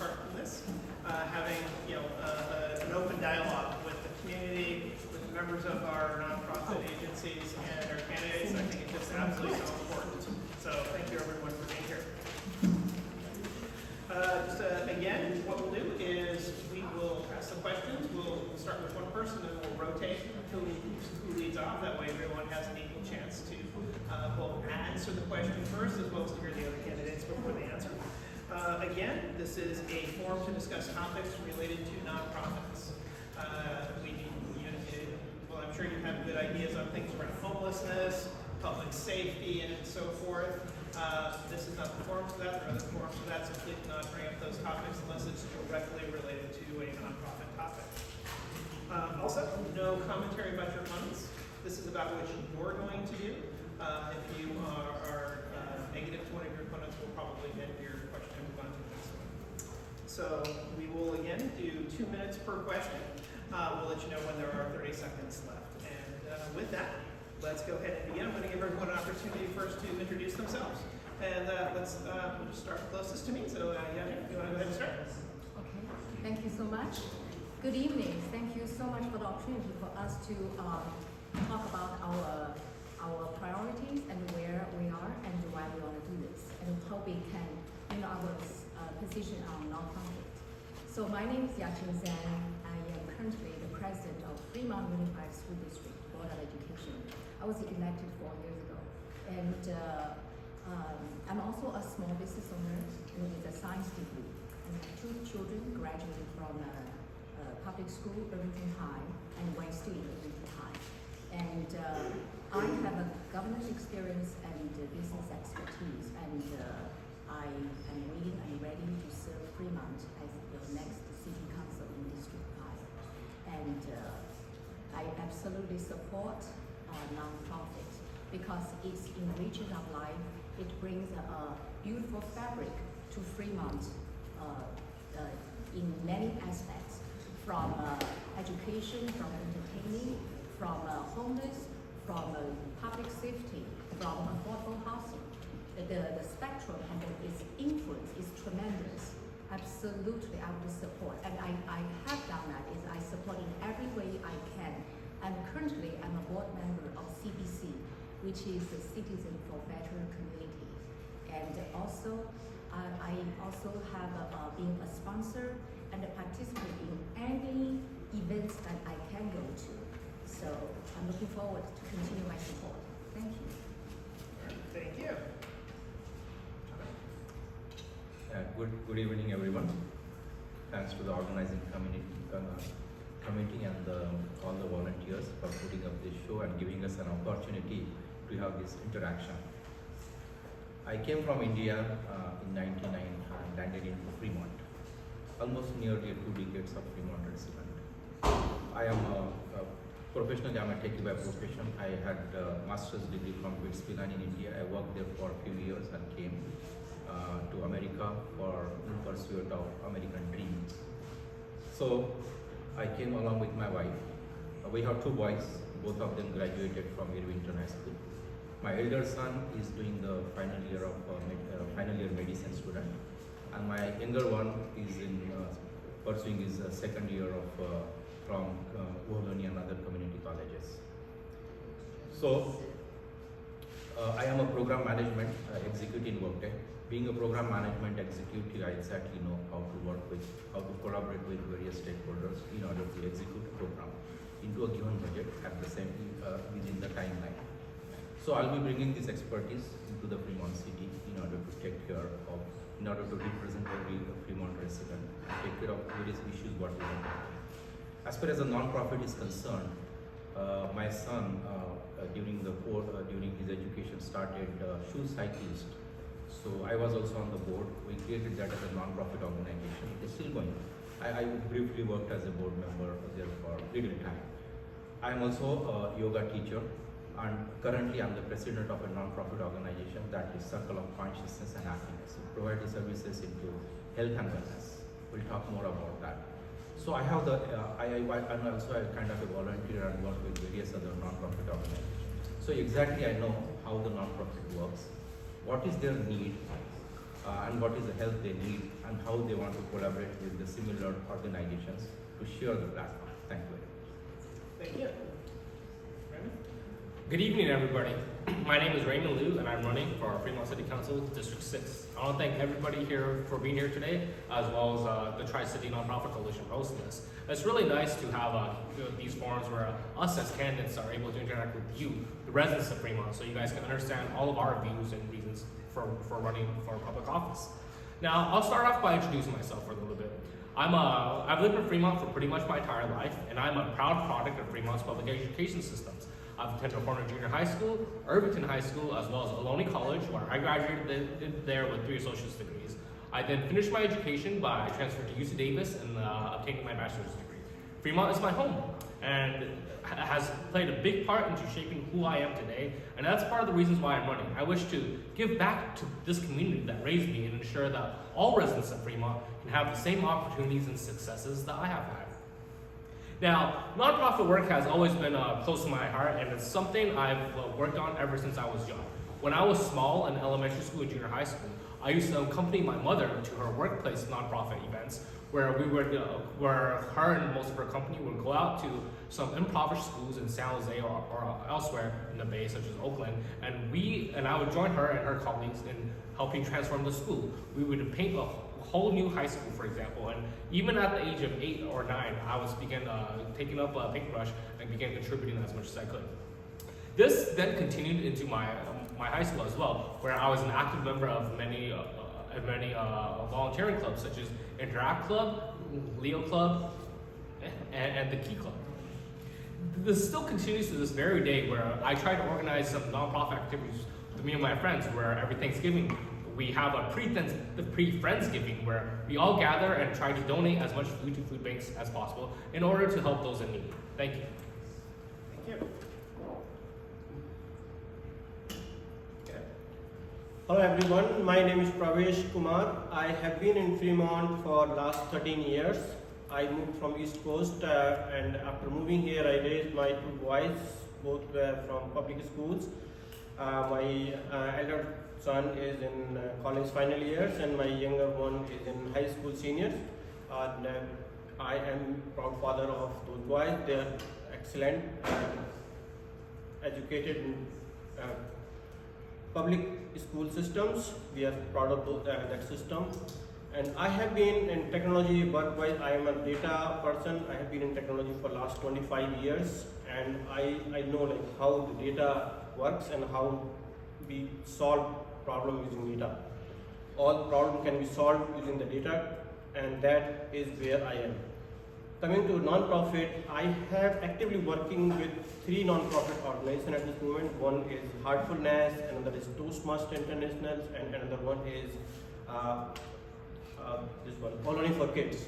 part from this, having an open dialogue with the community, with the members of our nonprofit agencies and our candidates. I think it's just absolutely so important. So thank you everyone for being here. Again, what we'll do is we will ask the questions. We'll start with one person and we'll rotate who leads off. That way everyone has an equal chance to both answer the question first as well as to hear the other candidates before they answer. Again, this is a forum to discuss topics related to nonprofits. Well, I'm sure you have good ideas on things around homelessness, public safety, and so forth. This is not the forum for that. There are other forums for that, so please do not bring up those topics unless it's directly related to a nonprofit topic. Also, no commentary about your opponents. This is about what you're going to do. If you are negative to one of your opponents, we'll probably get your question and move on to the next one. So we will again do 2 minutes per question. We'll let you know when there are 30 seconds left. And with that, let's go ahead and begin. I'm going to give everyone an opportunity first to introduce themselves. And we'll just start closest to me. So Yanya, you want to go ahead and start? Okay, thank you so much. Good evening. Thank you so much for the opportunity for us to talk about our priorities and where we are and why we want to do this and how we can our position on nonprofit. So my name is Yaqing Zhang. I am currently the president of Fremont Unified School District Board of Education. I was elected 4 years ago, and I'm also a small business owner with a science degree. I have 2 children graduated from public school, Irvington High, and one still in Irvington High. And I have a governance experience and business expertise, and I am willing and ready to serve Fremont as the next city council in District 5. And I absolutely support nonprofit because it's enriching our life. It brings a beautiful fabric to Fremont in many aspects, from education, from entertaining, from homeless, from public safety, from affordable housing. The spectrum and its influence is tremendous. Absolutely, I would support, and I have done that. Is I support in every way I can. And currently, I'm a board member of CBC, which is the Citizen for Better Community. And also, I also have been a sponsor and a participant in any events that I can go to. So I'm looking forward to continue my support. Thank you. Thank you. Good evening, everyone. Thanks to the organizing committee and all the volunteers for putting up this show and giving us an opportunity to have this interaction. I came from India in '99 and landed in Fremont, almost nearly 2 decades of Fremont resident. I am a professional, I'm a techie by profession. I had a master's degree from Pittsburgh in India. I worked there for a few years and came to America in pursuit of American dream. So I came along with my wife. We have 2 boys, both of them graduated from Irvington High School. My elder son is doing the final year medicine student, and my younger one is pursuing his second year from Wolloni and other community colleges. So I am a program management executive in Workday. Being a program management executive, I exactly know how to collaborate with various stakeholders in order to execute a program into a given budget at the same within the timeline. So I'll be bringing this expertise into the Fremont City in order to represent every Fremont resident and take care of various issues what we want. As far as a non-profit is concerned, my son during his education started Shoe Cyclist. So I was also on the board. We created that as a non-profit organization. It is still going. I briefly worked as a board member there for little time. I am also a yoga teacher, and currently I'm the president of a non-profit organization that is Circle of Consciousness and Happiness. It provides services into health and wellness. We'll talk more about that. So I have I'm also a kind of a volunteer and work with various other non-profit organizations. So exactly I know how the non-profit works, what is their need, and what is the help they need and how they want to collaborate with the similar organizations to share the platform. Thank you very much. Thank you. Raymond? Good evening, everybody. My name is Raymond Liu, and I'm running for Fremont City Council, District 6. I want to thank everybody here for being here today, as well as the Tri-City Nonprofit Coalition for hosting this. It's really nice to have these forums where us as candidates are able to interact with you, the residents of Fremont, so you guys can understand all of our views and reasons for running for public office. Now, I'll start off by introducing myself for a little bit. I've lived in Fremont for pretty much my entire life, and I'm a proud product of Fremont's public education systems. I've attended Fremont Junior High School, Irvington High School, as well as Ohlone College, where I graduated there with 3 associate's degrees. I then finished my education by transferring to UC Davis and obtaining my bachelor's degree. Fremont is my home, and has played a big part into shaping who I am today, and that's part of the reasons why I'm running. I wish to give back to this community that raised me and ensure that all residents of Fremont can have the same opportunities and successes that I have had. Now, nonprofit work has always been close to my heart, and it's something I've worked on ever since I was young. When I was small in elementary school and junior high school, I used to accompany my mother to her workplace nonprofit events, where where her and most of her company would go out to some impoverished schools in San Jose or elsewhere in the Bay, such as Oakland, and I would join her and her colleagues in helping transform the school. We would paint a whole new high school, for example, and even at the age of 8 or 9, I was taking up a paintbrush and began contributing as much as I could. This then continued into my high school as well, where I was an active member of many volunteering clubs, such as Interact Club, Leo Club, and the Key Club. This still continues to this very day, where I try to organize some nonprofit activities with me and my friends, where every Thanksgiving we have a pre-Friendsgiving, where we all gather and try to donate as much food to food banks as possible in order to help those in need. Thank you. Thank you. Okay. Hello everyone, my name is Pravesh Kumar. I have been in Fremont for last 13 years. I moved from East Coast and after moving here I raised my 2 boys, both were from public schools. My elder son is in college final years and my younger one is in high school seniors. And I am proud father of those boys. They are excellent, educated in public school systems. We are proud of that system. And I have been in technology work-wise. I am a data person. I have been in technology for last 25 years, and I know like how the data works and how we solve problem using data. All problem can be solved using the data, and that is where I am. Coming to non-profit, I have actively working with 3 non-profit organizations at this moment. One is Heartfulness, another is Toastmaster International, and another one is this one, Ohlone for Kids.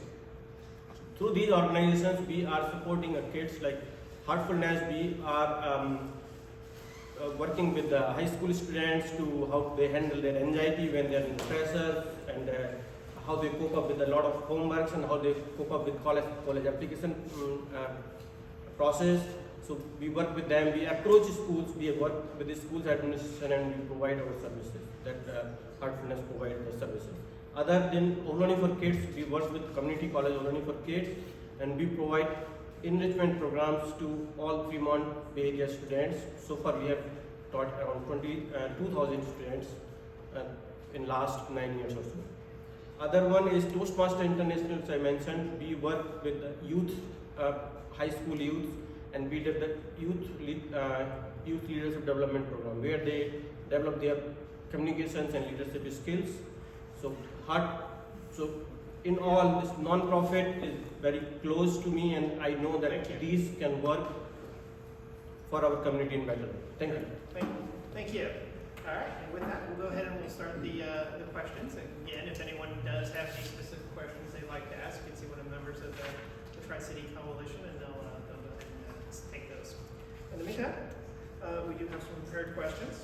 Through these organizations, we are supporting kids like Heartfulness. We are working with the high school students to how they handle their anxiety when they are in pressure, and how they cope up with a lot of homeworks, and how they cope up with college application process. So we work with them, we approach schools, we work with the schools administration, and we provide our services that Heartfulness provides the services. Other than Ohlone for Kids, we work with Community College Ohlone for Kids, and we provide enrichment programs to all Fremont Bay Area students. So far we have taught around 2,000 students in last 9 years or so. Other one is Toastmaster International, as I mentioned. We work with the youth, high school youth, and we did the youth leadership development program, where they develop their communications and leadership skills. So in all, this non-profit is very close to me, and I know that these can work for our community in better. Thank you. Thank you. All right, and with that, we'll go ahead and we'll start the questions. And again, if anyone does have any specific questions they'd like to ask, you can see one of the members of the Tri-City Coalition, and they'll go ahead and take those. In the meantime, we do have some prepared questions.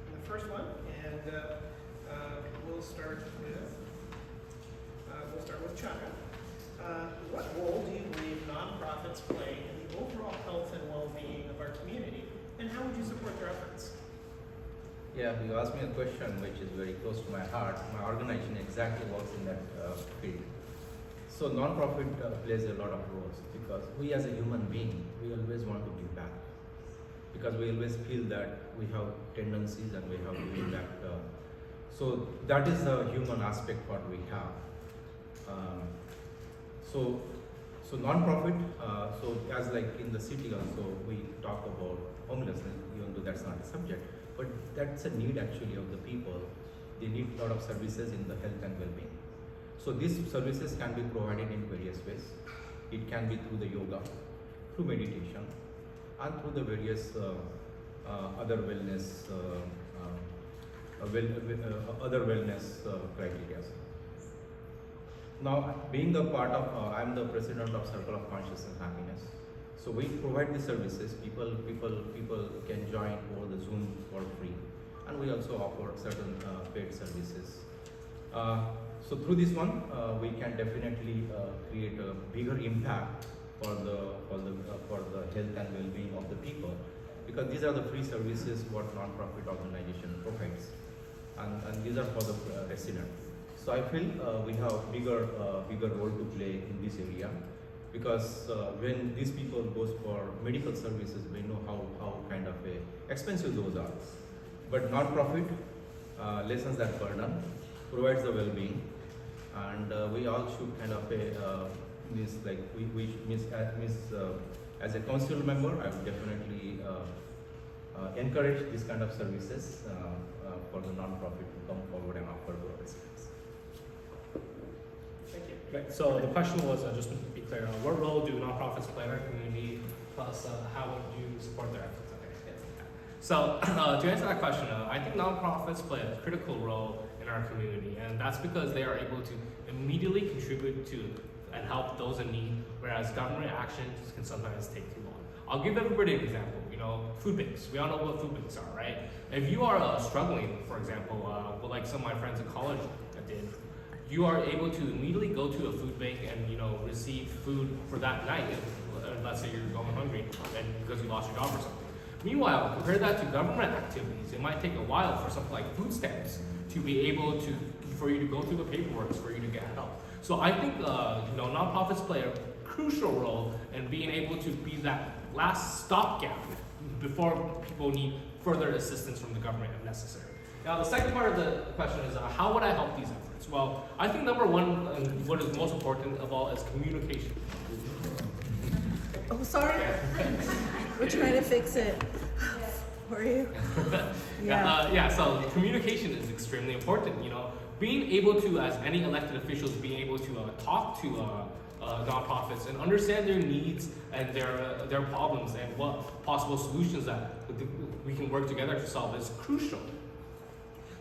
And the first one, and we'll start with Chaka. What role do you believe nonprofits play in the overall health and well-being of our community, and how would you support their efforts? Yeah, you asked me a question which is very close to my heart. My organization exactly works in that field. So non-profit plays a lot of roles because we as a human being, we always want to give back. Because we always feel that we have tendencies and we have to give back. So that is the human aspect what we have. So non-profit, so as like in the city also, we talk about homelessness, even though that's not a subject, but that's a need actually of the people. They need a lot of services in the health and well-being. So these services can be provided in various ways. It can be through the yoga, through meditation, and through the various other wellness, other wellness criteria. Now, being a part of, I'm the president of Circle of Conscious and Happiness. So we provide the services. People can join over the Zoom for free, and we also offer certain paid services. So through this one, we can definitely create a bigger impact for the health and well-being of the people, because these are the free services what non-profit organization provides, and these are for the resident. So I feel we have bigger role to play in this area, because when these people goes for medical services, we know how kind of expensive those are. But non-profit lessens that burden, provides the well-being, and we all should kind of as a council member, I would definitely encourage this kind of services for the non-profit to come forward and offer to our residents. Thank you. Right, so the question was, just to be clear, what role do nonprofits play in our community, plus how would you support their efforts? Okay. So to answer that question, I think nonprofits play a critical role in our community, and that's because they are able to immediately contribute to and help those in need, whereas government actions can sometimes take too long. I'll give everybody an example. Food banks. We all know what food banks are, right? If you are struggling, for example, like some of my friends in college did, you are able to immediately go to a food bank and receive food for that night. Let's say you're going hungry and because you lost your job or something. Meanwhile, compare that to government activities. It might take a while for something like food stamps to be able to, for you to go through the paperwork, for you to get help. So I think nonprofits play a crucial role in being able to be that last stopgap before people need further assistance from the government if necessary. Now, the second part of the question is, how would I help these efforts? Well, I think number one, and what is most important of all, is communication. Oh, sorry. We're trying to fix it for you. So communication is extremely important. Being able to, as any elected officials, being able to talk to nonprofits and understand their needs and their problems and what possible solutions that we can work together to solve is crucial.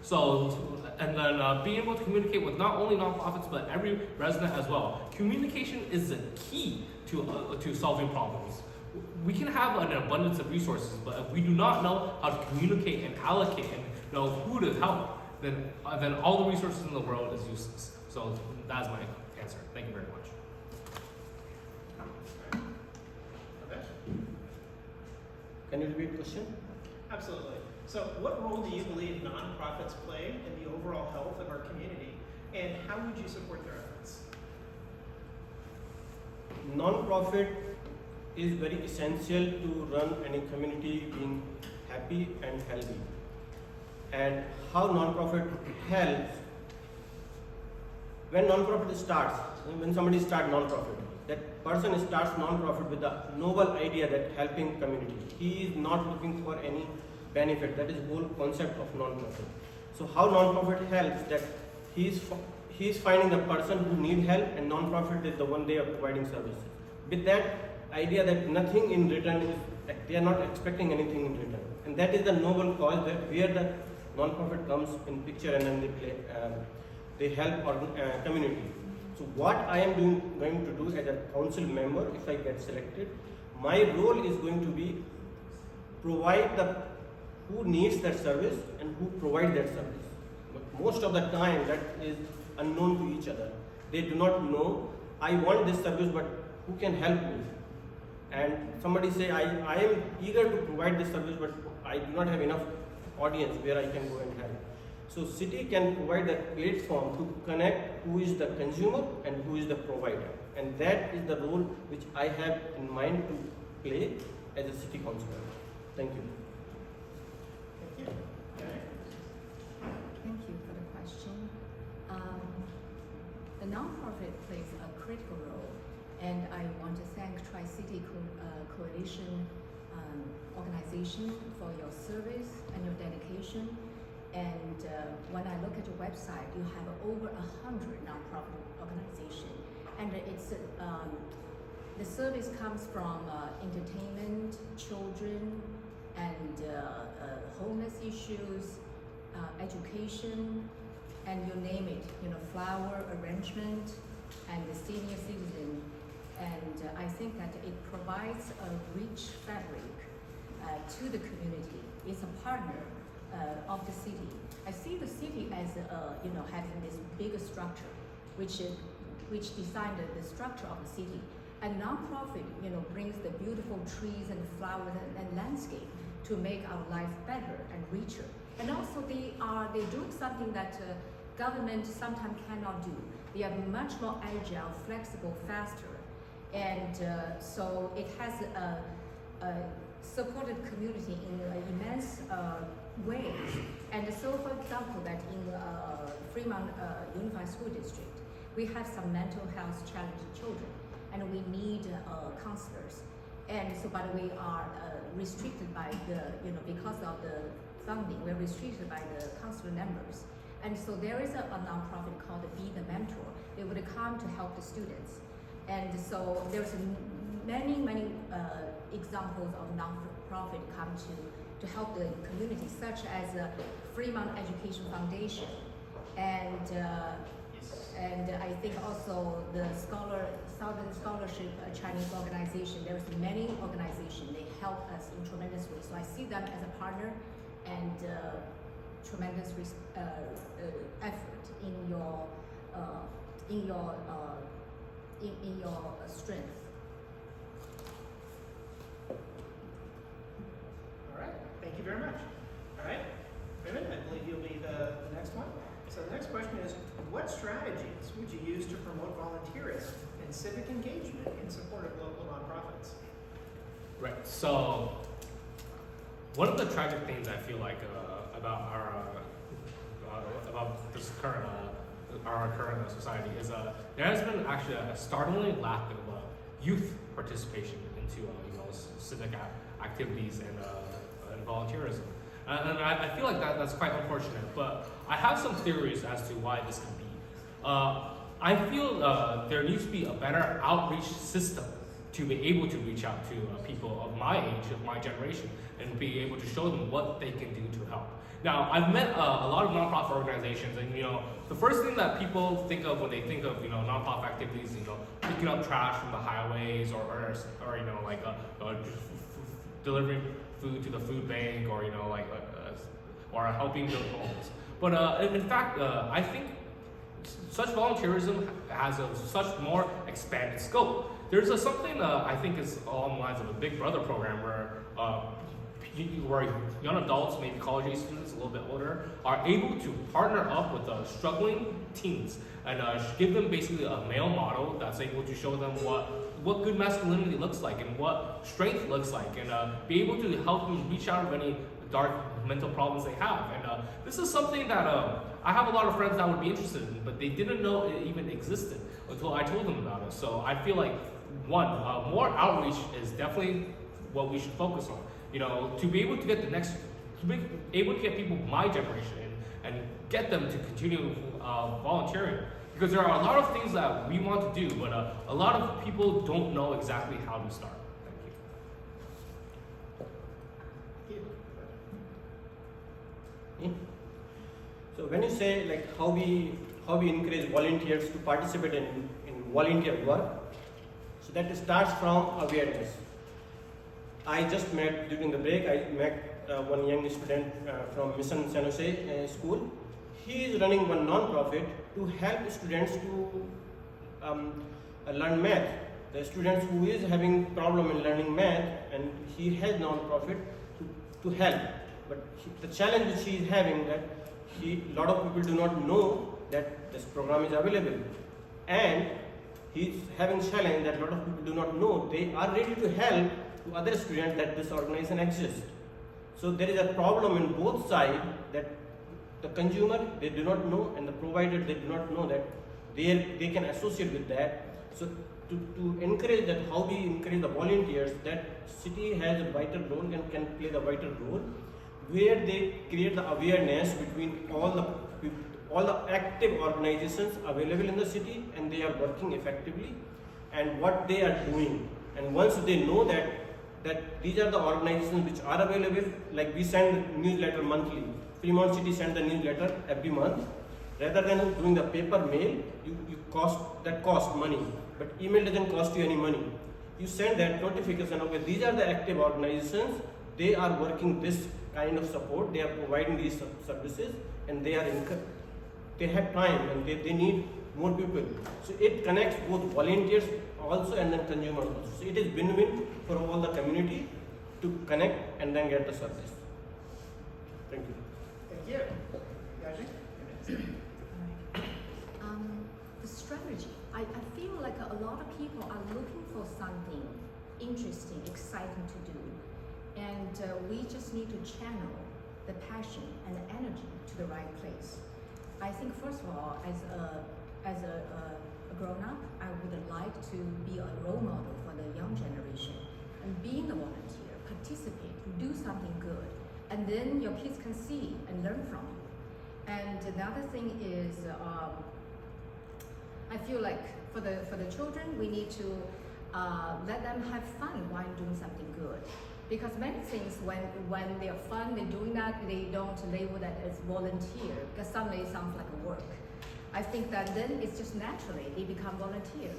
So, and then being able to communicate with not only nonprofits but every resident as well. Communication is the key to solving problems. We can have an abundance of resources, but if we do not know how to communicate and allocate and know who to help, then all the resources in the world is useless. So that's my answer. Thank you very much. Okay. Can you repeat the question? Absolutely. So what role do you believe nonprofits play in the overall health of our community, and how would you support their efforts? Non-profit is very essential to run any community being happy and healthy. And how non-profit helps, when non-profit starts, when somebody starts non-profit, that person starts non-profit with a noble idea that helping community. He is not looking for any benefit. That is the whole concept of non-profit. So how non-profit helps, that he is finding the person who need help, and non-profit is the one they are providing services. With that idea that nothing in return is, they are not expecting anything in return. And that is the noble cause that where the non-profit comes in picture, and then they help our community. So what I am going to do as a council member, if I get selected, my role is going to be provide who needs that service and who provide that service. But most of the time that is unknown to each other. They do not know, I want this service, but who can help me? And somebody say, I am eager to provide this service, but I do not have enough audience where I can go and help. So city can provide a platform to connect who is the consumer and who is the provider. And that is the role which I have in mind to play as a city councillor. Thank you. Thank you. Okay. Thank you for the question. The nonprofit plays a critical role, and I want to thank Tri-City Coalition organization for your service and your dedication. And when I look at your website, you have over 100 nonprofit organizations, and it's the service comes from entertainment, children, and homeless issues, education, and you name it, flower arrangement, and the senior citizen. And I think that it provides a rich fabric to the community. It's a partner of the city. I see the city as having this bigger structure, which designed the structure of the city. And nonprofit, brings the beautiful trees and flowers and landscape to make our life better and richer. And also they're doing something that government sometimes cannot do. They are much more agile, flexible, faster. And so it has supported community in immense ways. And so, for example, that in Fremont Unified School District, we have some mental health challenged children, and we need counselors. And so, but we are restricted by because of the funding, we're restricted by the counselor numbers. And so there is a nonprofit called Be the Mentor. They would come to help the students. And so there's many examples of nonprofit come to help the community, such as Fremont Education Foundation, and I think also the Southern Scholarship Chinese organization. There's many organizations. They help us in tremendous ways. So I see them as a partner and tremendous effort in your strength. All right. Thank you very much. All right. Raymond, I believe you'll be the next one. So the next question is, what strategies would you use to promote volunteerism and civic engagement in support of local nonprofits? Right. So one of the tragic things I feel like about this current our current society is there has been actually a startling lack of youth participation into civic activities and volunteerism, and I feel like that's quite unfortunate. But I have some theories as to why this could be. I feel there needs to be a better outreach system to be able to reach out to people of my age, of my generation, and be able to show them what they can do to help. Now, I've met a lot of nonprofit organizations, and the first thing that people think of when they think of nonprofit activities, picking up trash from the highways, or delivering food to the food bank, or or helping build homes. But in fact, I think such volunteerism has a such more expanded scope. There's something I think is along the lines of a Big Brother program where young adults, maybe college age students, a little bit older, are able to partner up with struggling teens and give them basically a male model that's able to show them what good masculinity looks like and what strength looks like, and be able to help them reach out of any dark mental problems they have. And this is something that I have a lot of friends that would be interested in, but they didn't know it even existed until I told them about it. So I feel like more outreach is definitely what we should focus on. To be able to get people my generation and get them to continue volunteering, because there are a lot of things that we want to do, but a lot of people don't know exactly how to start. Thank you. So when you say how we encourage volunteers to participate in volunteer work, so that starts from awareness. I just met during the break. I met one young student from Mission San Jose school. He is running one non-profit to help students to learn math. The students who is having problem in learning math, and he has non-profit to help. But the challenge which she is having that lot of people do not know that this program is available, and he is having challenge that lot of people do not know they are ready to help to other students that this organization exists. So there is a problem in both sides, that the consumer they do not know and the provider they do not know that they can associate with that. So to encourage that, how we encourage the volunteers, that city has a vital role and can play the vital role, where they create the awareness between all the active organizations available in the city, and they are working effectively, and what they are doing. And once they know that these are the organizations which are available, like we send newsletter monthly. Fremont City sends the newsletter every month. Rather than doing the paper mail, that cost money. But email doesn't cost you any money. You send that notification, okay, these are the active organizations, they are working this kind of support, they are providing these services, and they have time, and they need more people. So it connects both volunteers also and then consumers also. So it is win-win for all the community to connect and then get the service. Thank you. Thank you. Yajik? The strategy. I feel like a lot of people are looking for something interesting, exciting to do, and we just need to channel the passion and the energy to the right place. I think first of all, as a grown-up, I would like to be a role model for the young generation, and being a volunteer, participate, do something good, and then your kids can see and learn from you. And another thing is, I feel like for the children, we need to let them have fun while doing something good. Because many things, when they're fun, they're doing that, they don't label that as volunteer, because suddenly it sounds like a work. I think that then it's just naturally, they become volunteer.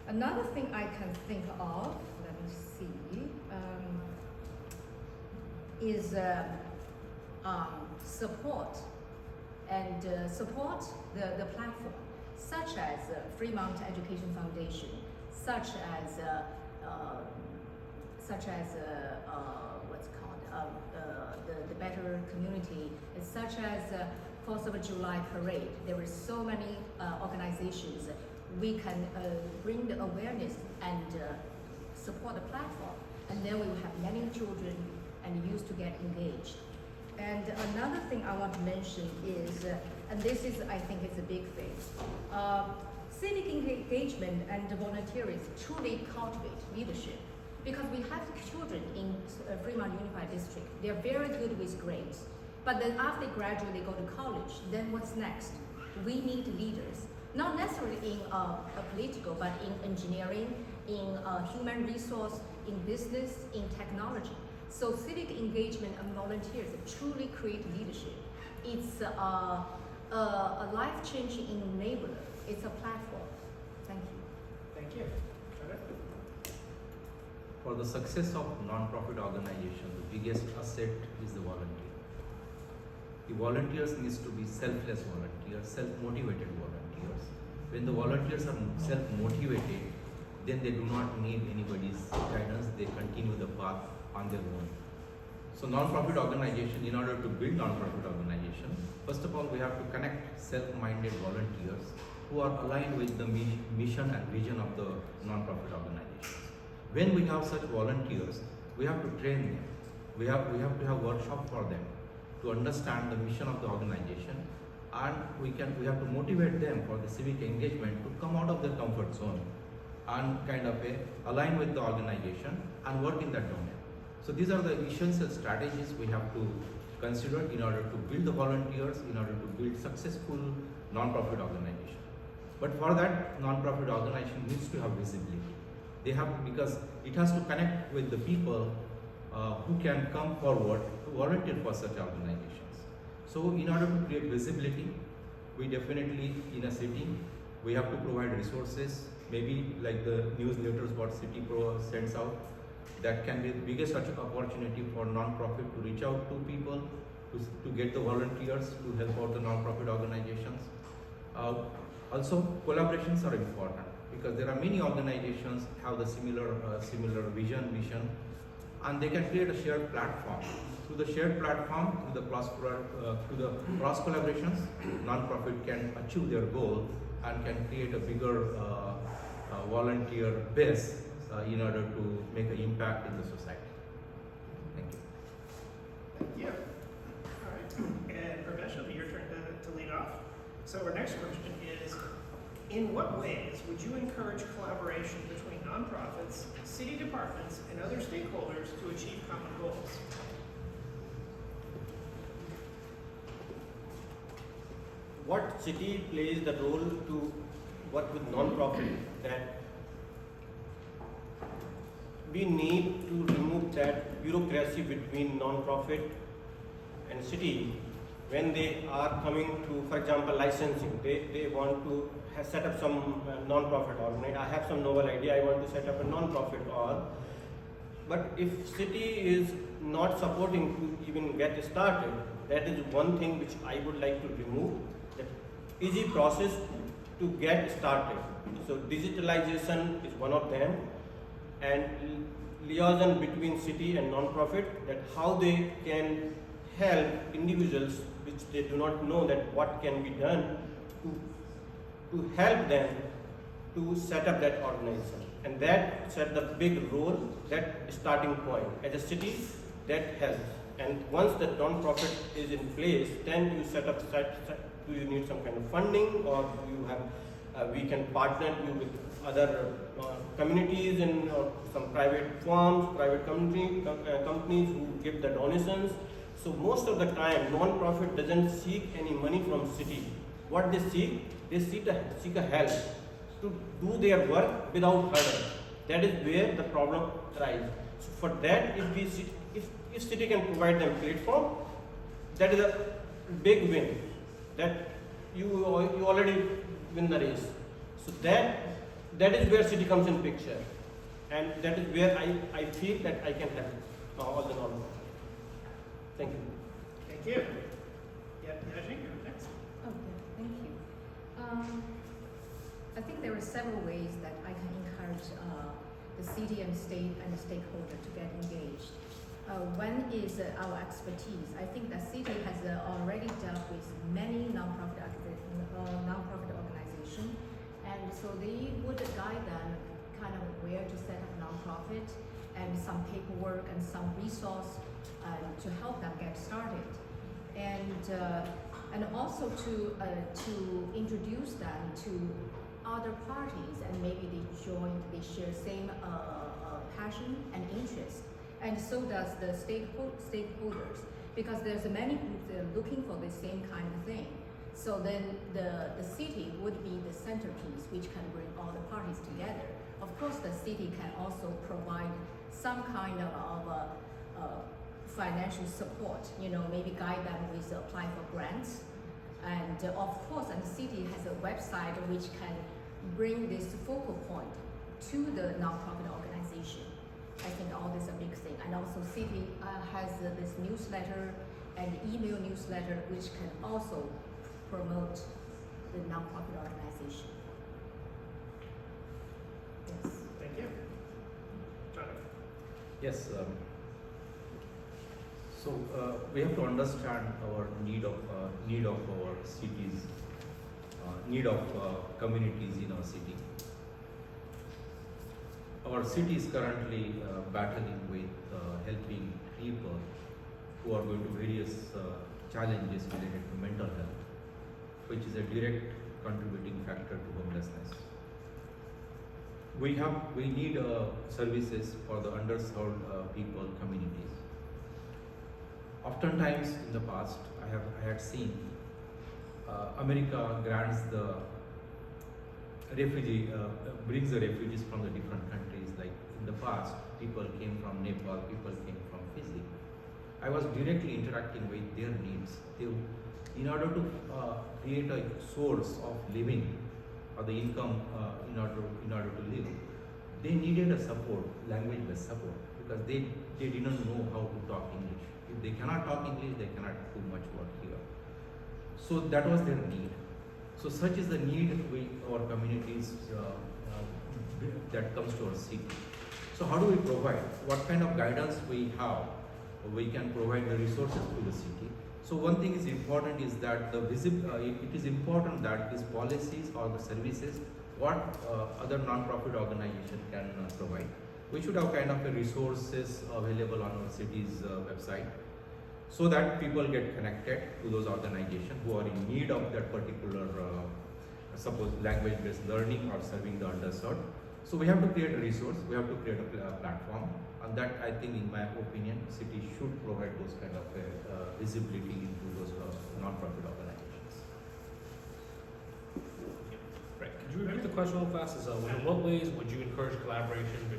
Another thing I can think of, let me see, is support the platform, such as Fremont Education Foundation, such as what's called the Better Community, and such as 4th of July Parade. There is so many organizations. We can bring the awareness and support the platform, and then we will have many children and youth to get engaged. And another thing I want to mention is, and this is, I think, it's a big thing, civic engagement and volunteering truly cultivate leadership. Because we have children in Fremont Unified District, they're very good with grades. But then after they graduate, they go to college, then what's next? We need leaders. Not necessarily in a political, but in engineering, in human resource, in business, in technology. So civic engagement and volunteers truly create leadership. It's a life-changing enabler. It's a platform. Thank you. Thank you. Sharath? For the success of non-profit organization, the biggest asset is the volunteer. The volunteers needs to be selfless volunteers, self-motivated volunteers. When the volunteers are self-motivated, then they do not need anybody's guidance. They continue the path on their own. So non-profit organization, in order to build non-profit organization, first of all, we have to connect self-minded volunteers who are aligned with the mission and vision of the non-profit organization. When we have such volunteers, we have to train them. We have to have workshop for them to understand the mission of the organization, and we have to motivate them for the civic engagement to come out of their comfort zone and kind of align with the organization and work in that domain. So these are the essential strategies we have to consider in order to build the volunteers, in order to build successful non-profit organization. But for that, non-profit organization needs to have visibility. They have to, because it has to connect with the people who can come forward to volunteer for such organizations. So in order to create visibility, we definitely, in a city, we have to provide resources, maybe like the newsletters what City Pro sends out. That can be the biggest opportunity for non-profit to reach out to people, to get the volunteers, to help out the non-profit organizations. Also, collaborations are important because there are many organizations have the similar vision, mission, and they can create a shared platform Through the shared platform, through the cross collaborations, non-profit can achieve their goal and can create a bigger volunteer base in order to make an impact in the society. Thank you. Thank you. All right, and Pravesh, it'll be your turn to lead off. So our next question is, in what ways would you encourage collaboration between nonprofits, city departments, and other stakeholders to achieve common goals? What city plays the role to work with non-profit, that we need to remove that bureaucracy between non-profit and city when they are coming to, for example, licensing. They want to set up some non-profit org. I have some novel idea, I want to set up a non-profit org. But if city is not supporting to even get started, that is one thing which I would like to remove. That easy process to get started. So digitalization is one of them, and liaison between city and non-profit, that how they can help individuals which they do not know that what can be done to help them to set up that organization. And that set the big role, that starting point. As a city, that helps. And once that non-profit is in place, then you set up, do you need some kind of funding, or you have, we can partner you with other communities and some private firms, private companies who give the donations. So most of the time, non-profit doesn't seek any money from city. What they seek a help to do their work without hurdle. That is where the problem arises. So for that, if city can provide them platform, that is a big win. That you already win the race. So that is where city comes in picture, and that is where I feel that I can help all the non-profit. Thank you. Thank you. Yeah, Yajing, you're next. Okay, thank you. I think there are several ways that I can encourage the city and state and the stakeholder to get engaged. One is our expertise. I think the city has already dealt with many nonprofit organizations, and so they would guide them kind of where to set up nonprofit and some paperwork and some resource to help them get started, and also to introduce them to other parties, and maybe they share same passion and interest, and so does the stakeholders, because there's many groups that are looking for the same kind of thing. So then the city would be the centerpiece which can bring all the parties together. Of course, the city can also provide some kind of financial support, maybe guide them with applying for grants. And of course, and the city has a website which can bring this focal point to the nonprofit organization. I think all this is a big thing. And also city has this newsletter and email newsletter which can also promote the nonprofit organization. Yes. Thank you. John. Yes. So we have to understand our need of our cities, need of communities in our city. Our city is currently battling with helping people who are going to various challenges related to mental health, which is a direct contributing factor to homelessness. We need services for the underserved people, communities. Oftentimes in the past, I had seen America grants the brings the refugees from the different countries. Like in the past, people came from Nepal, people came from Fiji. I was directly interacting with their needs. In order to create a source of living or the income in order to live, they needed a support, language-based support, because they didn't know how to talk English. If they cannot talk English, they cannot do much work here. So that was their need. So such is the need our communities that comes to our city. So how do we provide? What kind of guidance we have we can provide the resources to the city. So one thing is important is that it is important that these policies or the services what other non-profit organization can provide. We should have kind of a resources available on our city's website, so that people get connected to those organizations who are in need of that particular suppose language-based learning or serving the underserved. So we have to create a resource, we have to create a platform, and that I think, in my opinion, city should provide those kind of visibility into those non-profit organizations. Right. Could you repeat the question real fast? Is in what ways would you encourage collaboration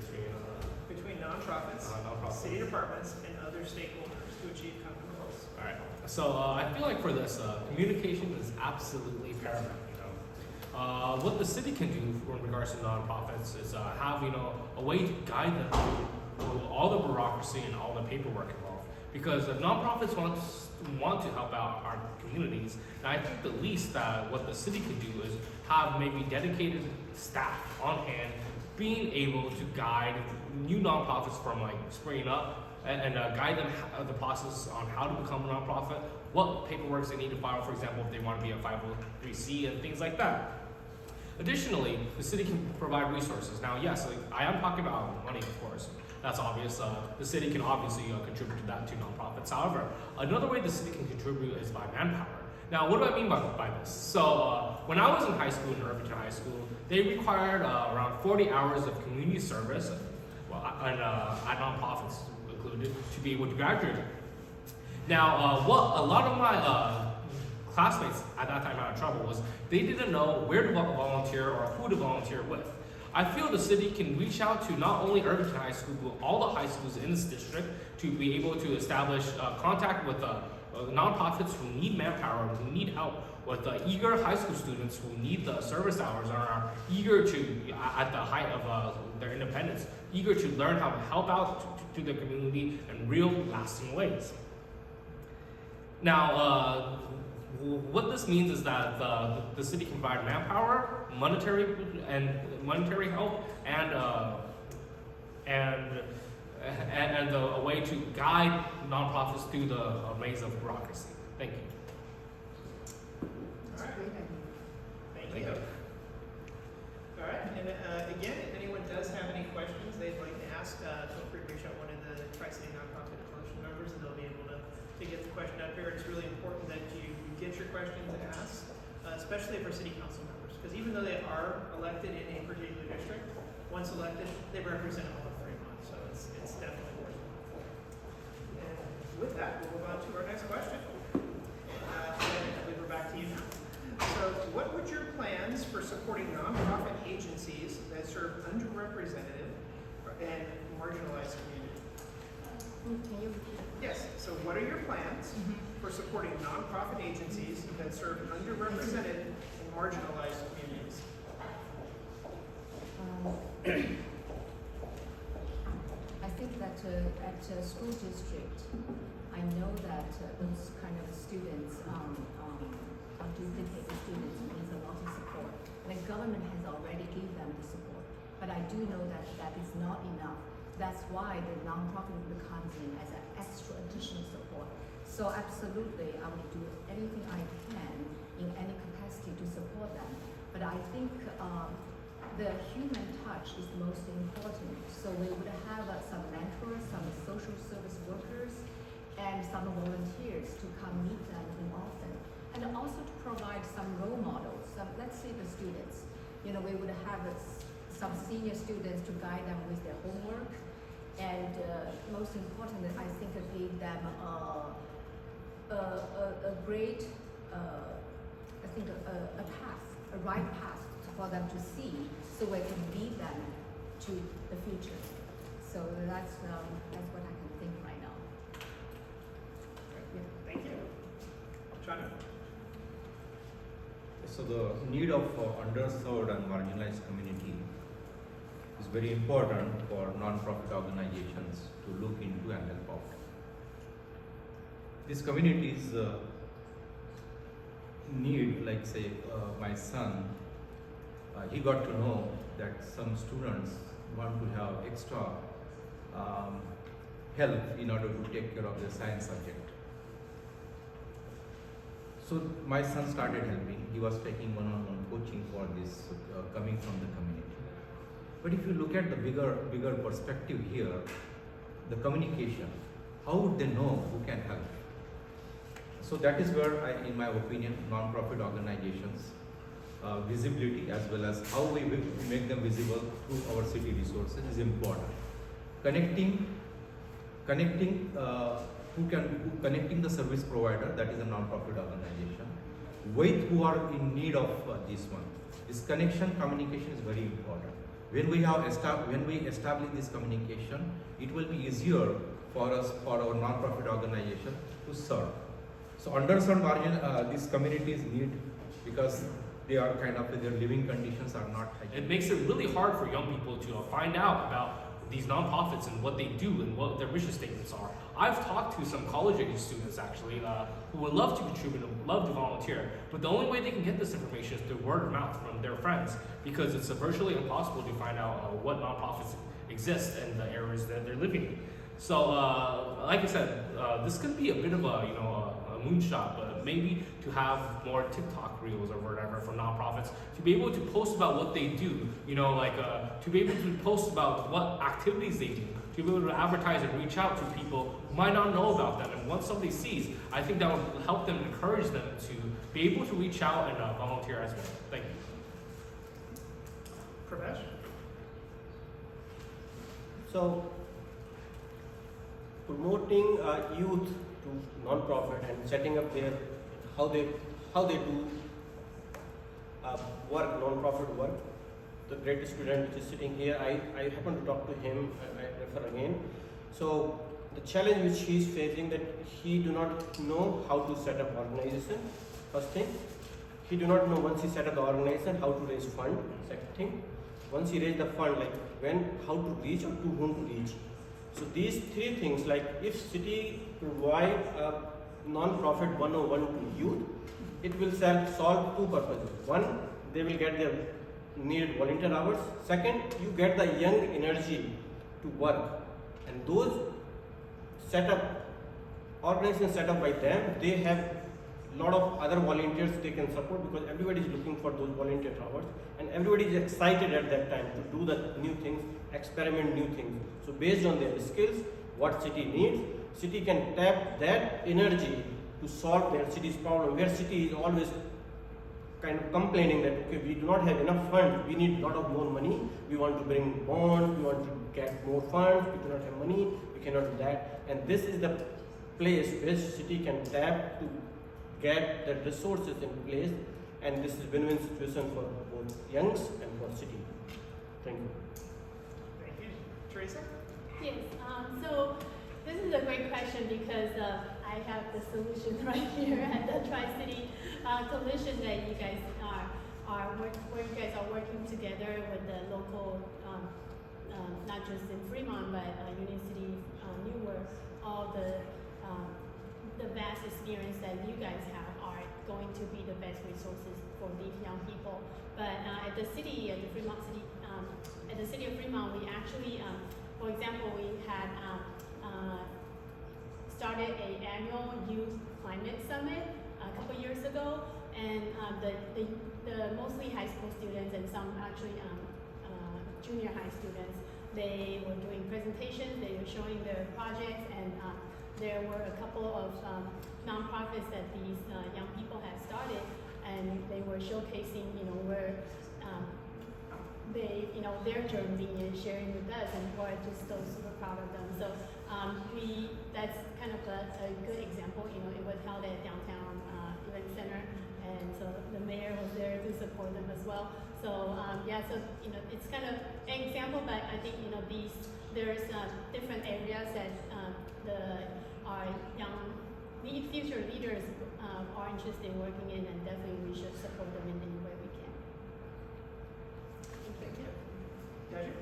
between nonprofits, nonprofits, city departments, and other stakeholders to achieve common goals. All right. So I feel like for this, communication is absolutely paramount. What the city can do in regards to nonprofits is have a way to guide them through all the bureaucracy and all the paperwork involved. Because if nonprofits want to help out our communities, and I think the least that what the city can do is have maybe dedicated staff on hand, being able to guide new nonprofits from like springing up and guide them the process on how to become a nonprofit, what paperwork they need to file, for example, if they want to be a 503c and things like that. Additionally, the city can provide resources. Now, yes, I am talking about money, of course. That's obvious. The city can obviously contribute to that to nonprofits. However, another way the city can contribute is by manpower. Now, what do I mean by this? So, when I was in high school, in Irvington High School, they required around 40 hours of community service, and at nonprofits included, to be able to graduate. Now, what a lot of my classmates at that time had trouble was they didn't know where to volunteer or who to volunteer with. I feel the city can reach out to not only Irvington High School, but all the high schools in this district to be able to establish contact with nonprofits who need manpower, who need help, with eager high school students who need the service hours and are eager to, at the height of their independence, eager to learn how to help out to the community in real, lasting ways. Now, what this means is that the city can provide manpower, monetary help, and a way to guide nonprofits through the maze of bureaucracy. Thank you. All right. Great idea. Thank you. All right, and again, if anyone does have any questions they'd like to ask, feel free to reach out one of the Tri-City Nonprofit Coalition members, and they'll be able to get the question up here. It's really important that you get your questions asked, especially for city council members, because even though they are elected in a particular district, once elected, they represent all of Fremont, so it's definitely worthwhile. And with that, we'll move on to our next question. We're back to you now. So, what would your plans for supporting nonprofit agencies that serve underrepresented and marginalized communities? Can you repeat? Yes. So, what are your plans for supporting nonprofit agencies that serve underrepresented and marginalized communities? I think that at a school district, I know that those kind of students, autistic students, needs a lot of support. The government has already given them the support, but I do know that that is not enough. That's why the nonprofit comes in as an extra additional support. So absolutely, I would do anything I can in any capacity to support them. But I think the human touch is most important. So we would have some mentors, some social service workers, and some volunteers to come meet them in often. And also to provide some role models. Let's say the students, we would have some senior students to guide them with their homework. And most importantly, I think give them a great, a path, a right path for them to see, so we can lead them to the future. So that's what I can think right now. Yeah. Thank you. John? So the need of underserved and marginalized community is very important for non-profit organizations to look into and help out. These communities need, like say, my son, he got to know that some students want to have extra help in order to take care of the science subject. So my son started helping. He was taking one-on-one coaching for this coming from the community. But if you look at the bigger perspective here, the communication, how would they know who can help? So that is where, in my opinion, non-profit organizations, visibility as well as how we will make them visible through our city resources is important. Connecting the service provider, that is a non-profit organization, with who are in need of this one. This communication is very important. When we establish this communication, it will be easier for us, for our non-profit organization to serve. So underserved margin, these communities need, because they are kind of, their living conditions are not hygienic. It makes it really hard for young people to find out about these nonprofits and what they do and what their mission statements are. I've talked to some college-age students actually who would love to contribute and love to volunteer, but the only way they can get this information is through word of mouth from their friends, because it's virtually impossible to find out what nonprofits exist in the areas that they're living in. So, like I said, this could be a bit of a moonshot, but maybe to have more TikTok reels or whatever for nonprofits to be able to post about what they do, to be able to post about what activities they do, to be able to advertise and reach out to people who might not know about them. And once somebody sees, I think that will help them, encourage them to be able to reach out and volunteer as well. Thank you. Pravesh? So, promoting youth to non-profit and setting up their how they do work, non-profit work. The greatest student which is sitting here, I happen to talk to him. I refer again. So the challenge which he is facing, that he do not know how to set up organization. First thing, he do not know once he set up the organization how to raise fund. Second thing, once he raise the fund, like how to reach or to whom to reach. So these three things, like if city provide a non-profit 101 to youth, it will solve two purposes. One, they will get their needed volunteer hours. Second, you get the young energy to work. And those organizations set up by them, they have a lot of other volunteers they can support, because everybody is looking for those volunteer hours and everybody is excited at that time to do the new things, experiment new things. So based on their skills, what city needs, city can tap that energy to solve their city's problem, where city is always kind of complaining that, okay, we do not have enough funds, we need a lot of more money, we want to bring bonds, we want to get more funds, we do not have money, we cannot do that. And this is the place where city can tap to get the resources in place, and this is win-win situation for both youngs and for city. Thank you. Thank you. Teresa? Yes, so this is a great question, because I have the solution right here at the Tri-City Coalition that you guys where you guys are working together with the local, not just in Fremont, but Union City, Newark, all the vast experience that you guys have are going to be the best resources for these young people. But at the city of Fremont, we actually, for example, we had started an annual youth climate summit a couple years ago, and the mostly high school students and some actually junior high students, they were doing presentations, they were showing their projects, and there were a couple of nonprofits that these young people had started, and they were showcasing, where they, their journey and sharing with us, and we're just so super proud of them. So that's kind of a good example. It was held at downtown event center, and so the mayor was there to support them as well. So it's kind of an example, but I think there's different areas that our young future leaders are interested in working in, and definitely we should support them in any way we can. Thank you. Gotcha.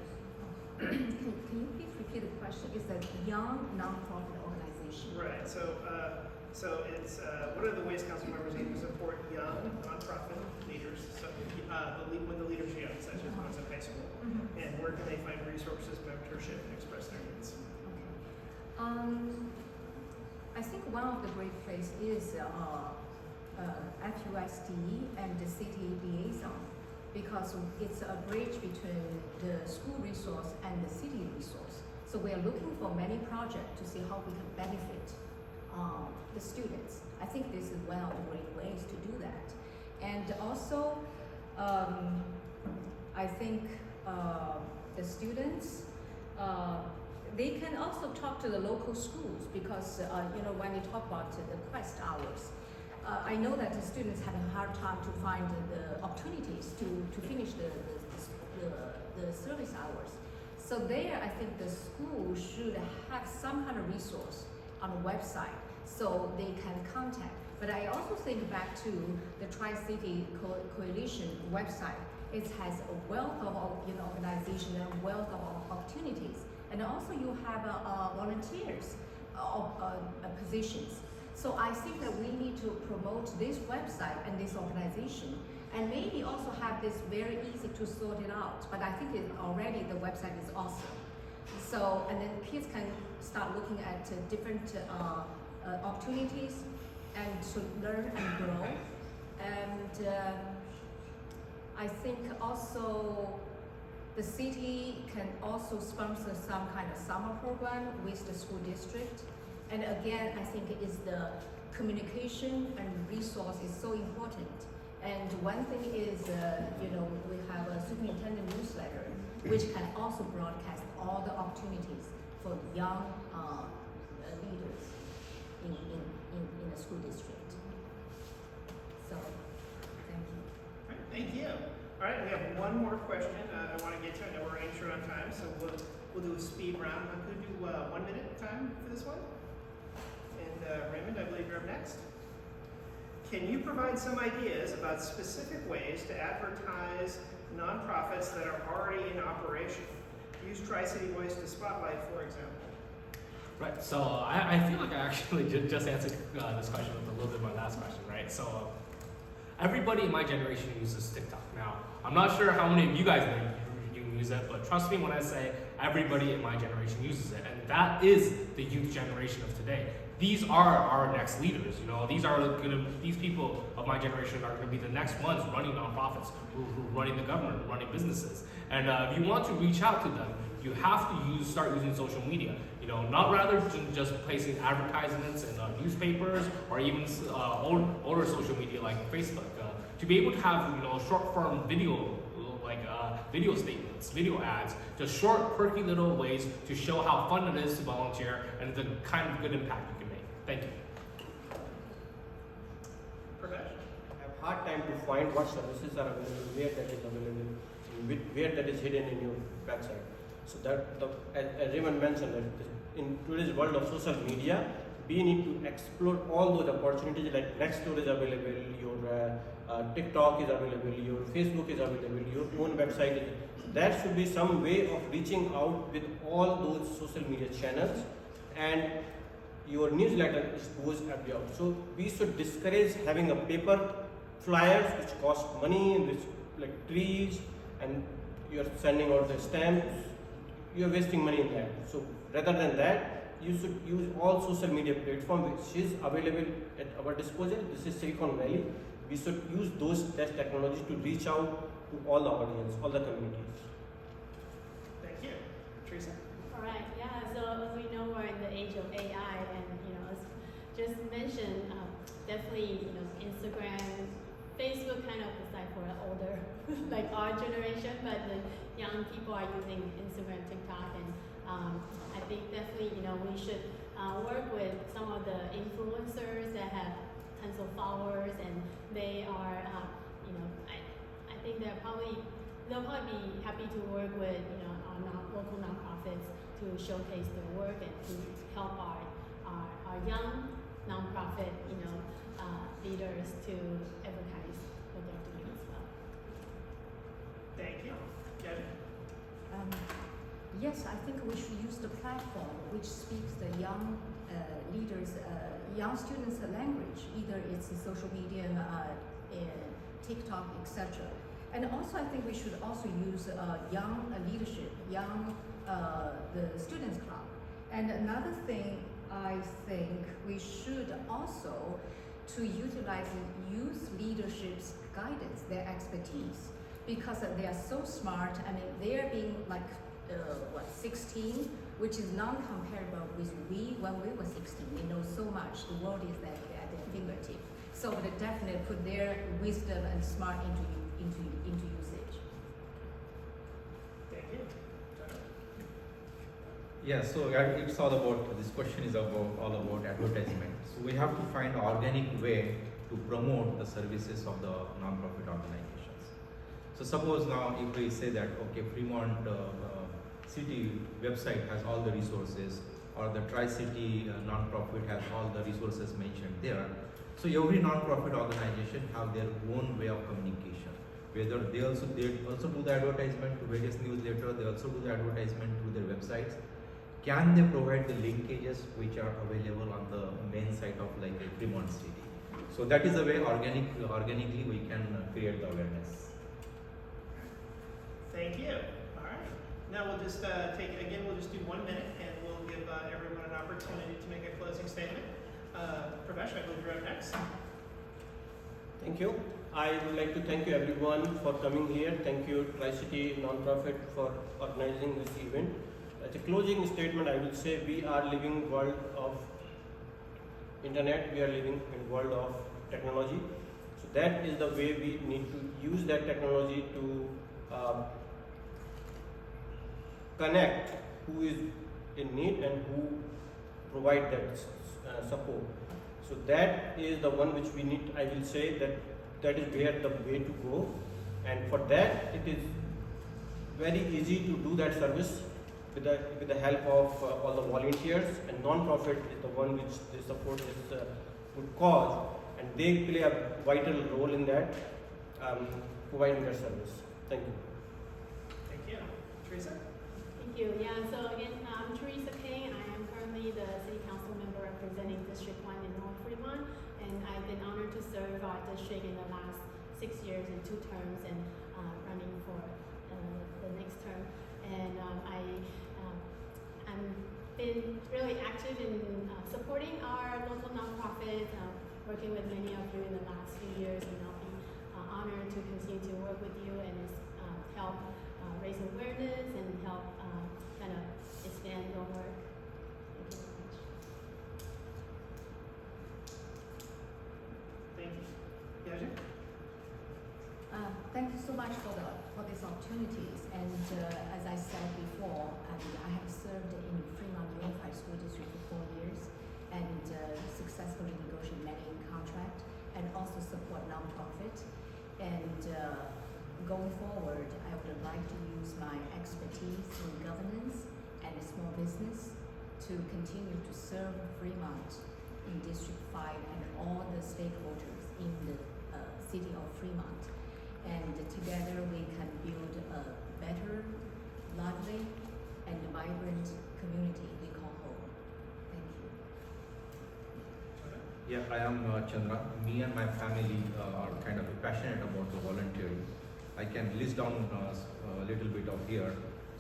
Can you please repeat the question? It's a young nonprofit organization. Right. So it's what are the ways council members aim to support young nonprofit leaders? So when the leaders are young, such as ones in high school, and where can they find resources, mentorship, and express their needs? Okay. I think one of the great places is FUSD and the city liaison, because it's a bridge between the school resource and the city resource. So we are looking for many projects to see how we can benefit the students. I think this is one of the great ways to do that. And also, I think the students, they can also talk to the local schools, because when you talk about the quest hours, I know that the students have a hard time to find the opportunities to finish the service hours. So there, I think the school should have some kind of resource on the website so they can contact. But I also think back to the Tri-City Coalition website. It has a wealth of organization and wealth of opportunities. And also you have volunteers positions. So I think that we need to promote this website and this organization, and maybe also have this very easy to sort it out. But I think already the website is awesome. So, and then kids can start looking at different opportunities and to learn and grow. And I think also the city can also sponsor some kind of summer program with the school district. And again, I think it's the communication and resource is so important. And one thing is, we have a superintendent newsletter, which can also broadcast all the opportunities for young leaders in the school district. So, thank you. All right, thank you. All right, we have one more question I want to get to. I know we're running short on time, so we'll do a speed round. I'm going to do 1 minute time for this one. And Raymond, I believe you're up next. Can you provide some ideas about specific ways to advertise nonprofits that are already in operation? Use Tri-City Voice to spotlight, for example. Right, so I feel like I actually just answered this question with a little bit of my last question, right? So everybody in my generation uses TikTok. Now, I'm not sure how many of you guys you use it, but trust me when I say everybody in my generation uses it, and that is the youth generation of today. These are our next leaders, these people of my generation are gonna be the next ones running nonprofits, who running the government, running businesses. And if you want to reach out to them, you have to start using social media. Not rather than just placing advertisements in newspapers or even older social media like Facebook. To be able to have short form video, like video statements, video ads, just short, quirky little ways to show how fun it is to volunteer and the kind of good impact you can make. Thank you. Pravesh? I have hard time to find what services are available, where that is available, where that is hidden in your website. So as Raymond mentioned, that in today's world of social media, we need to explore all those opportunities. Like Nextdoor is available, your TikTok is available, your Facebook is available, your own website is. There should be some way of reaching out with all those social media channels, and your newsletter goes every out. So we should discourage having a paper flyers which cost money, which like trees, and you're sending out the stamps. You're wasting money in that. So rather than that, you should use all social media platforms which is available at our disposal. This is Silicon Valley. We should use those best technologies to reach out to all the audience, all the communities. Thank you. Teresa? All right, yeah, so as we know, we're in the age of AI, and as just mentioned, definitely, Instagram, Facebook kind of is like for an older, like our generation, but the young people are using Instagram, TikTok, and I think definitely, we should work with some of the influencers that have tons of followers, and they are, I think they'll probably be happy to work with, our local nonprofits to showcase their work and to help our young nonprofit, leaders to advertise what they're doing as well. Thank you. Kevin? Yes, I think we should use the platform which speaks the young leaders, young students' language. Either it's in social media, in TikTok, etc. And also, I think we should also use young leadership, the students club. And another thing, I think we should also to utilize youth leadership's guidance, their expertise, because they are so smart. I mean, they are being like 16, which is non-comparable with when we were 16. They know so much. The world is at their fingertips. So they definitely put their wisdom and smart into usage. Thank you. Yeah, so it's all about, this question is all about advertisement. So we have to find an organic way to promote the services of the non-profit organizations. So suppose now if we say that, okay, Fremont City website has all the resources, or the Tri-City non-profit has all the resources mentioned there. So every non-profit organization have their own way of communication. Whether they also do the advertisement to various newsletters, they also do the advertisement through their websites. Can they provide the linkages which are available on the main site of like a Fremont City? So that is a way organically we can create the awareness. Thank you. All right. Now we'll just we'll just do 1 minute and we'll give everyone an opportunity to make a closing statement. Pravesh, I believe you're up next. Thank you. I would like to thank you everyone for coming here. Thank you Tri-City Nonprofit for organizing this event. As a closing statement, I will say we are living world of internet. We are living in world of technology. So that is the way we need to use that technology to connect who is in need and who provide that support. So that is the one which we need. I will say that is where the way to go, and for that it is very easy to do that service with the help of all the volunteers, and non-profit is the one which they support this good cause, and they play a vital role in that providing their service. Thank you. Thank you. Teresa? Thank you. Yeah, so again, I'm Teresa Payne. I am currently the City Council member representing District 1 in North Fremont, and I've been honored to serve our district in the last 6 years in 2 terms and running for the next term. And I'm been really active in supporting our local nonprofits, working with many of you in the last few years, and I'll be honored to continue to work with you and help raise awareness and help kind of expand your work. Thank you very much. Thank you. Yajin? Thank you so much for these opportunities. And as I said before, I have served in Fremont Unified School District for 4 years and successfully negotiated many contracts and also support nonprofit. And going forward, I would like to use my expertise in governance and small business to continue to serve Fremont in District 5 and all the stakeholders in the city of Fremont. And together we can build a better, lively, and vibrant community we call home. Thank you. Yeah, I am Chandra. Me and my family are kind of passionate about the volunteering. I can list down a little bit of here.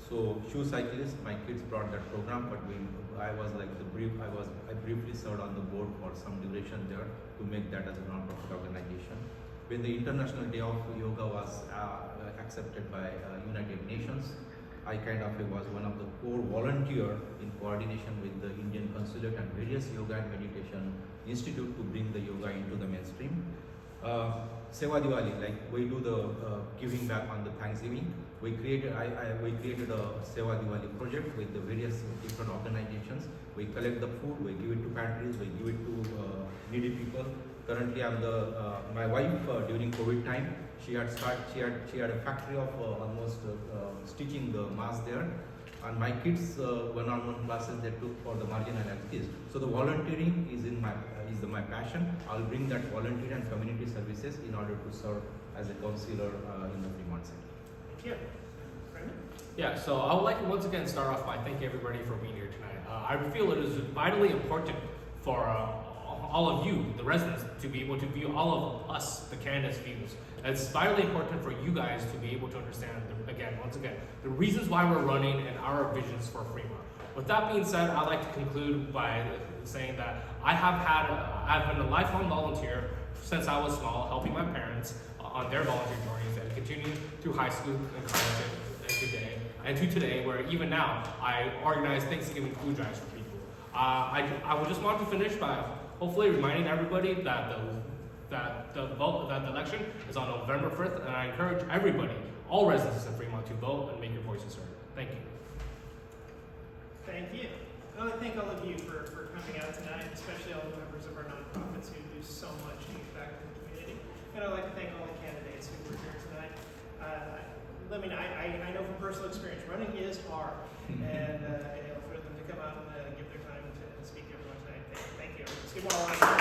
So shoe cyclist, my kids brought that program, but I briefly served on the board for some duration there to make that as a non-profit organization. When the International Day of Yoga was accepted by United Nations, I kind of was one of the core volunteer in coordination with the Indian Consulate and various yoga and meditation institute to bring the yoga into the mainstream. Seva Diwali, like we do the giving back on the Thanksgiving. We created a Seva Diwali project with the various different organizations. We collect the food, we give it to pantries, we give it to needy people. Currently, I'm my wife during COVID time. She had a factory of almost stitching the mask there, and my kids one-on-one classes they took for the marginalized. So the volunteering is my passion. I'll bring that volunteer and community services in order to serve as a councillor in the Fremont City. Thank you. Brandon? Yeah, so I would like to once again start off by thanking everybody for being here tonight. I feel it is vitally important for all of you, the residents, to be able to view all of us, the candidates' views. It's vitally important for you guys to be able to understand, once again, the reasons why we're running and our visions for Fremont. With that being said, I'd like to conclude by saying that I've been a lifelong volunteer since I was small, helping my parents on their volunteer journeys and continue through high school and college and to today, where even now I organize Thanksgiving food drives for people. I would just want to finish by hopefully reminding everybody that the election is on November 5th, and I encourage everybody, all residents of Fremont, to vote and make your voices heard. Thank you. Thank you. I want to thank all of you for coming out tonight, especially all the members of our nonprofits who do so much to give back to the community. And I'd like to thank all the candidates who were here tonight. I know from personal experience, running is hard, and for them to come out and give their time to speak to everyone tonight, thank you. Let's give all